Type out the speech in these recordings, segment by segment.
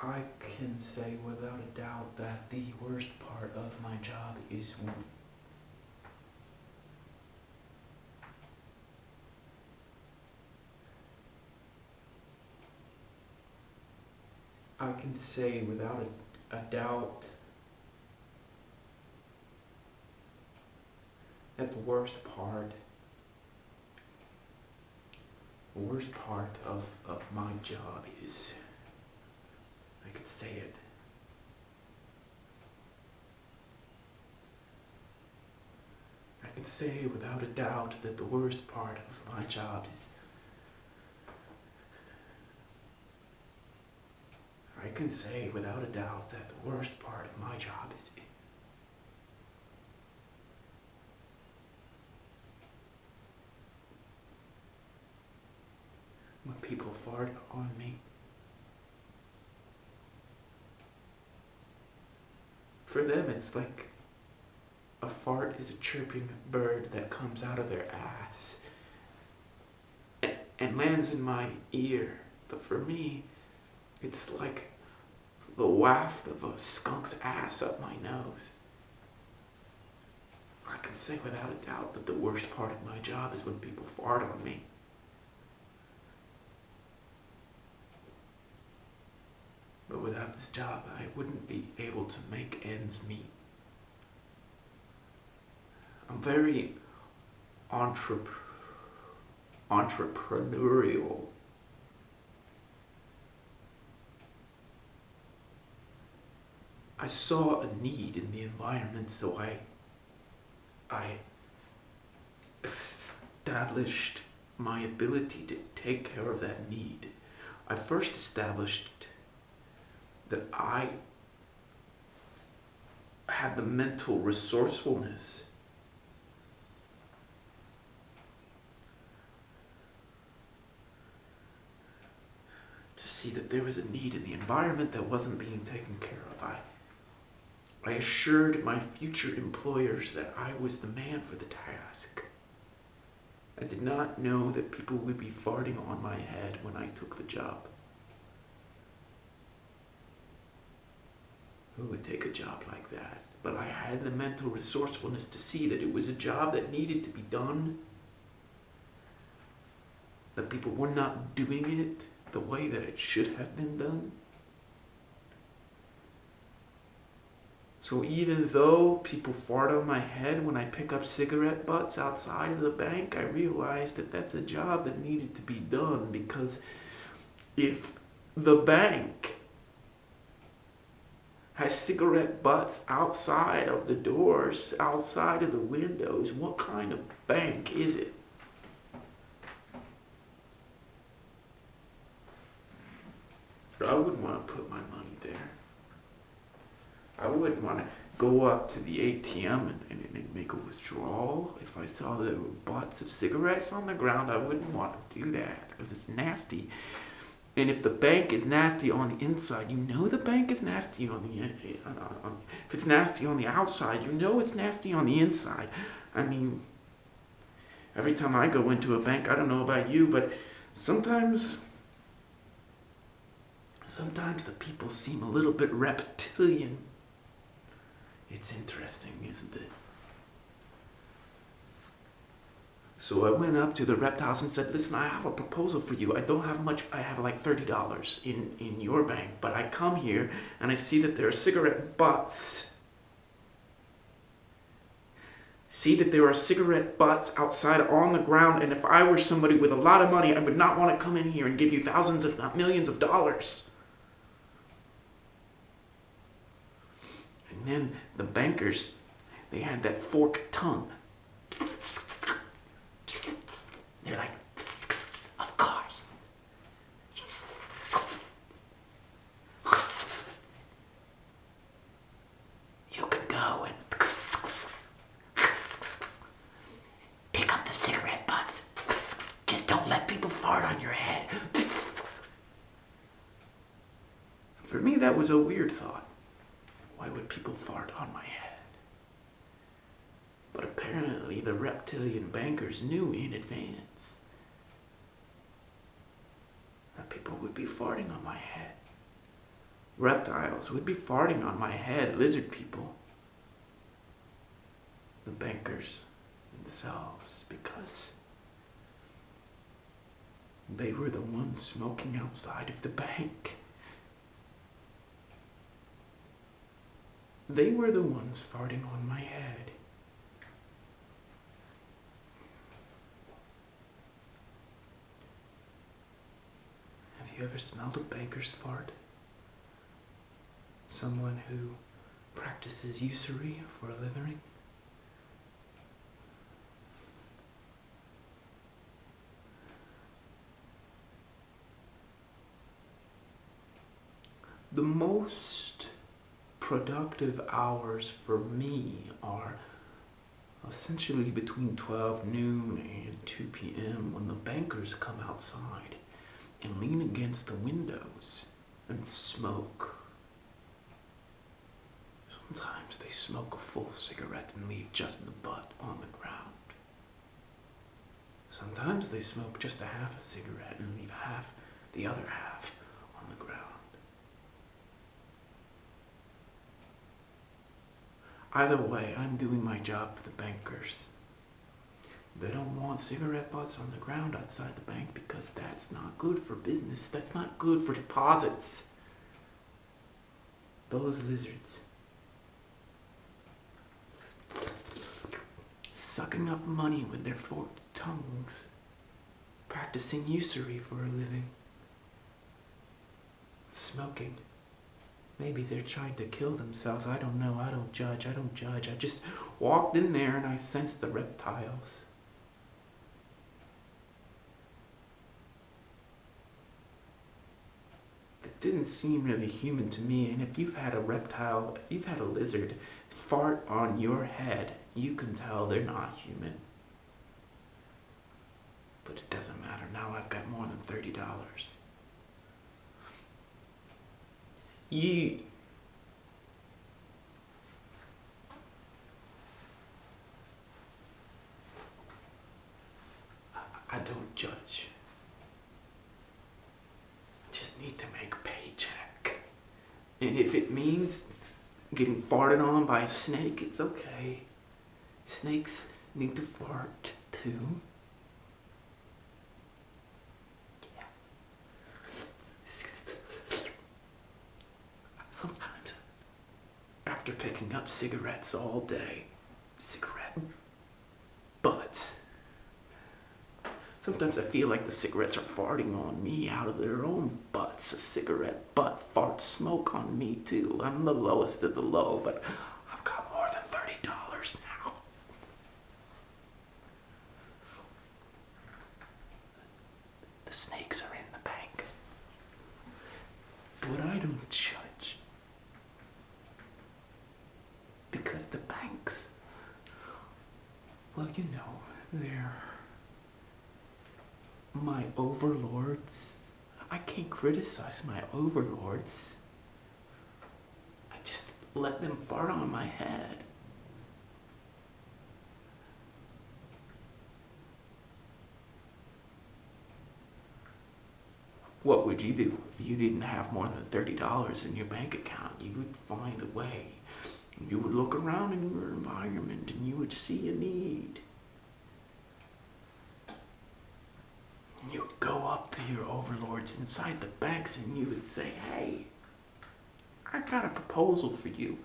I can say without a doubt that the worst part of my job is when I can say without a doubt that the worst part of my job is, I could say it, I can say without a doubt that the worst part of my job is, I can say without a doubt that the worst part of my job is when people fart on me. For them, it's like a fart is a chirping bird that comes out of their ass and lands in my ear. But for me, it's like the waft of a skunk's ass up my nose. I can say without a doubt that the worst part of my job is when people fart on me. But without this job, I wouldn't be able to make ends meet. I'm very entrepreneurial. I saw a need in the environment, so I established my ability to take care of that need. I first established that I had the mental resourcefulness to see that there was a need in the environment that wasn't being taken care of. I assured my future employers that I was the man for the task. I did not know that people would be farting on my head when I took the job. Who would take a job like that? But I had the mental resourcefulness to see that it was a job that needed to be done, that people were not doing it the way that it should have been done. So even though people fart on my head when I pick up cigarette butts outside of the bank, I realized that that's a job that needed to be done, because if the bank has cigarette butts outside of the doors, outside of the windows, what kind of bank is it? I wouldn't want to put my money there. I wouldn't want to go up to the ATM and make a withdrawal. If I saw there were butts of cigarettes on the ground, I wouldn't want to do that because it's nasty. And if the bank is nasty on the inside, you know the bank is nasty on the if it's nasty on the outside, you know it's nasty on the inside. I mean, every time I go into a bank, I don't know about you, but sometimes the people seem a little bit reptilian. It's interesting, isn't it? So I went up to the reptiles and said, listen, I have a proposal for you. I don't have much. I have like $30 in your bank. But I come here and I see that there are cigarette butts. See that there are cigarette butts outside on the ground. And if I were somebody with a lot of money, I would not want to come in here and give you thousands, if not millions of dollars. And then the bankers, they had that forked tongue. They're like, of course. You can go and pick up the cigarette butts. Just don't let people fart on your head. For me, that was a weird thought. Why would people fart on my head? But apparently the reptilian bankers knew in advance that people would be farting on my head. reptiles would be farting on my head, lizard people. The bankers themselves, because they were the ones smoking outside of the bank. They were the ones farting on my head. Have you ever smelled a banker's fart? Someone who practices usury for a living? The most productive hours for me are essentially between 12 noon and 2 p.m. when the bankers come outside and lean against the windows and smoke. Sometimes they smoke a full cigarette and leave just the butt on the ground. Sometimes they smoke just a half a cigarette and leave the other half on the ground. Either way, I'm doing my job for the bankers. They don't want cigarette butts on the ground outside the bank because that's not good for business. That's not good for deposits. Those lizards sucking up money with their forked tongues, practicing usury for a living, smoking. Maybe they're trying to kill themselves. I don't know. I don't judge. I just walked in there and I sensed the reptiles. It didn't seem really human to me. And if you've had a reptile, if you've had a lizard fart on your head, you can tell they're not human. But it doesn't matter. Now I've got more than $30. I don't judge. I just need to make a paycheck. And if it means getting farted on by a snake, it's okay. Snakes need to fart too. Sometimes, after picking up cigarettes all day, cigarette butts, sometimes I feel like the cigarettes are farting on me out of their own butts. A cigarette butt farts smoke on me too. I'm the lowest of the low, but I've got more than $30 now. The snakes are in the bank, but I don't judge. Because the banks, well, you know, they're my overlords. I can't criticize my overlords. I just let them fart on my head. What would you do if you didn't have more than $30 in your bank account? You would find a way. You would look around in your environment and you would see a need. And you would go up to your overlords inside the banks and you would say, hey, I got a proposal for you.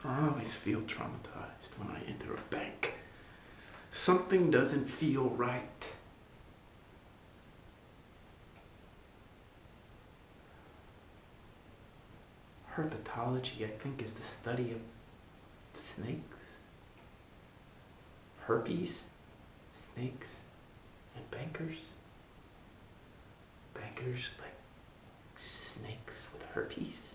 I always feel traumatized when I enter a bank. Something doesn't feel right. Herpetology, I think, is the study of snakes. Herpes, snakes, and bankers. Bankers like snakes with herpes.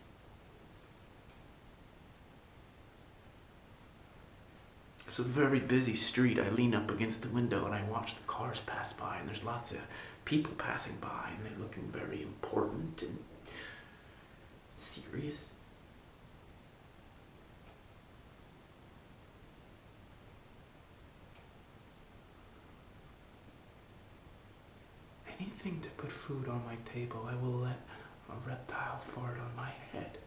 It's a very busy street. I lean up against the window and I watch the cars pass by, and there's lots of people passing by, and they're looking very important and serious. anything to put food on my table, I will let a reptile fart on my head.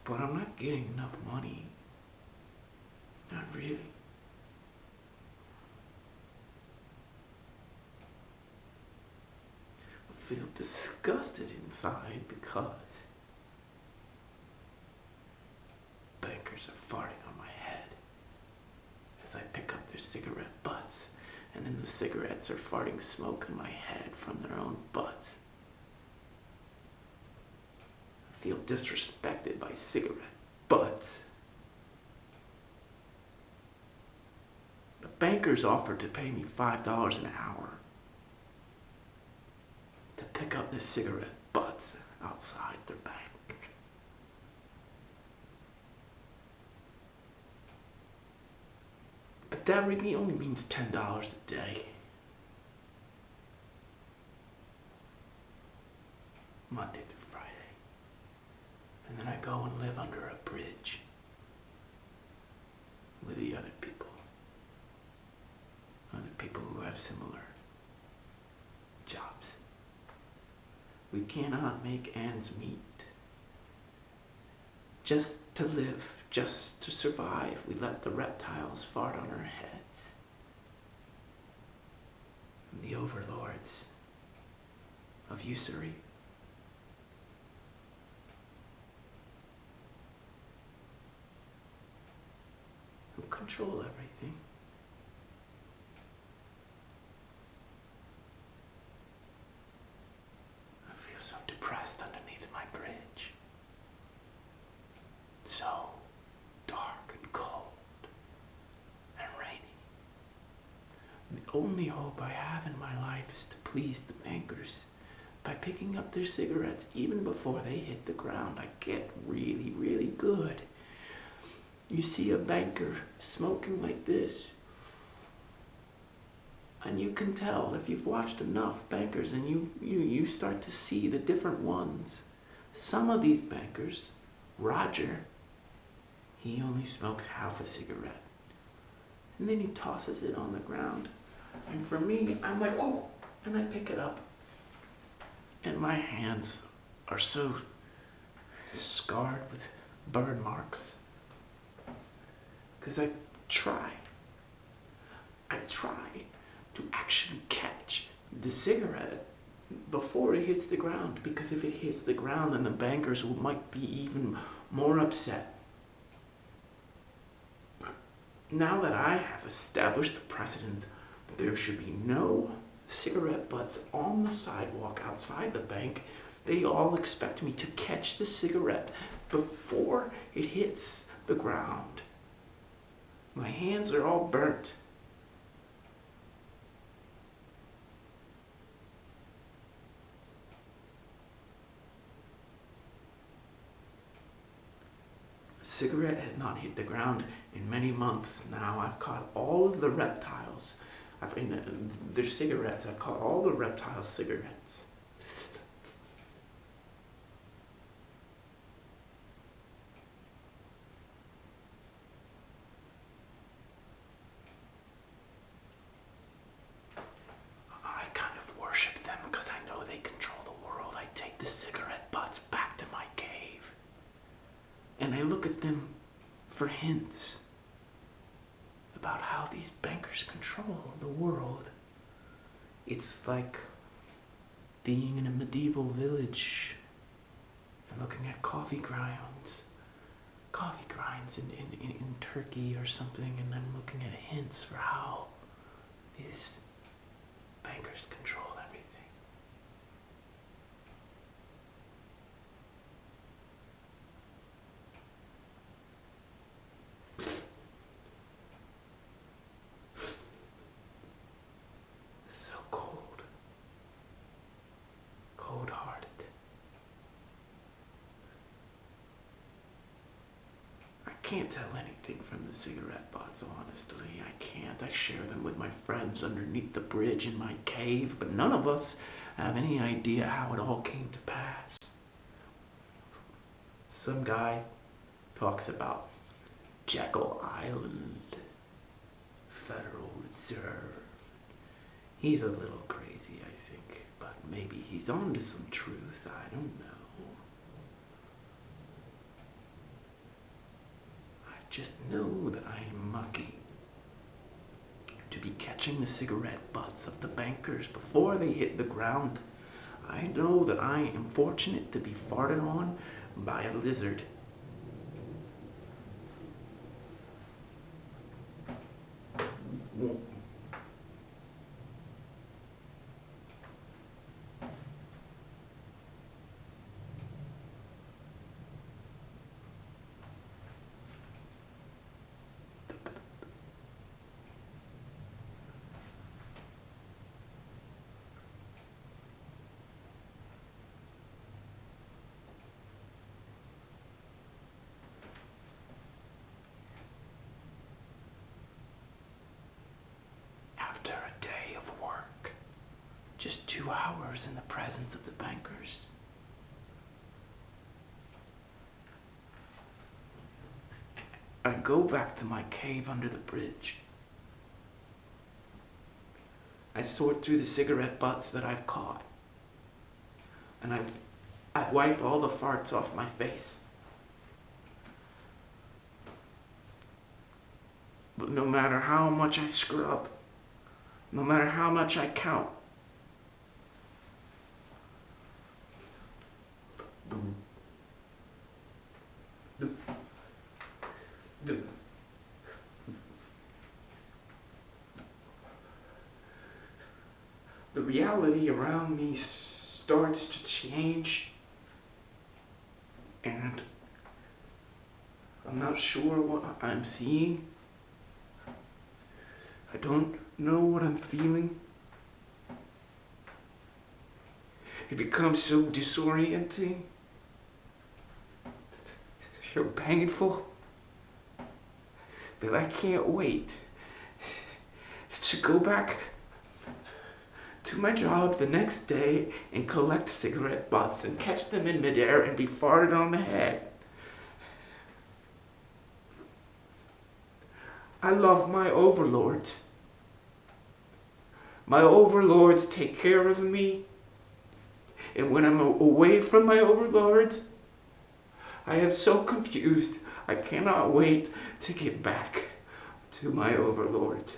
But I'm not getting enough money. Not really. I feel disgusted inside because bankers are farting on my head as I pick up their cigarette butts, and then the cigarettes are farting smoke in my head from their own butts. I feel disrespected by cigarette butts. The bankers offered to pay me $5 an hour to pick up the cigarette butts outside their bank. But that really only means $10 a day. Monday through Friday. And then I go and live under a bridge with the other people. Other people who have similar jobs. We cannot make ends meet. Just to live, just to survive, we let the reptiles fart on our heads. And the overlords of usury. Who control everything. I feel so depressed underneath my bridge. So dark and cold and rainy. The only hope I have in my life is to please the bankers by picking up their cigarettes even before they hit the ground. I get really, really good. You see a banker smoking like this, and you can tell if you've watched enough bankers, and you start to see the different ones. Some of these bankers, Roger, he only smokes half a cigarette. And then he tosses it on the ground. And for me, I'm like, oh, and I pick it up. And my hands are so scarred with burn marks. Because I try to actually catch the cigarette before it hits the ground. Because if it hits the ground, then the bankers might be even more upset. Now that I have established the precedent that there should be no cigarette butts on the sidewalk outside the bank, they all expect me to catch the cigarette before it hits the ground. My hands are all burnt. A cigarette has not hit the ground in many months now. I've caught all of the reptiles. They're cigarettes. I've caught all the reptile cigarettes. I kind of worship them because I know they control the world. I take the cigarette butts back to my cave. And I look at them for hints about how these bankers control the world. It's like being in a medieval village and looking at coffee grinds in Turkey or something, and I'm looking at hints for how these bankers control everything. So cold-hearted. I can't tell anything from the cigarette butts, honestly. I can't. I share them with my friends underneath the bridge in my cave, but none of us have any idea how it all came to pass. Some guy talks about Jekyll Island, Federal Reserve, He's a little crazy, I think, but maybe he's on to some truth. I don't know. I just know that I am lucky to be catching the cigarette butts of the bankers before they hit the ground. I know that I am fortunate to be farted on by a lizard. After a day of work, just 2 hours in the presence of the bankers, I go back to my cave under the bridge. I sort through the cigarette butts that I've caught, and I wipe all the farts off my face. But no matter how much I scrub, no matter how much I count, the reality around me starts to change, and I'm not sure what I'm seeing. I don't know what I'm feeling. It becomes so disorienting, so painful, that I can't wait to go back to my job the next day and collect cigarette butts and catch them in midair and be farted on the head. I love my overlords. My overlords take care of me. And when I'm away from my overlords, I am so confused. I cannot wait to get back to my overlords.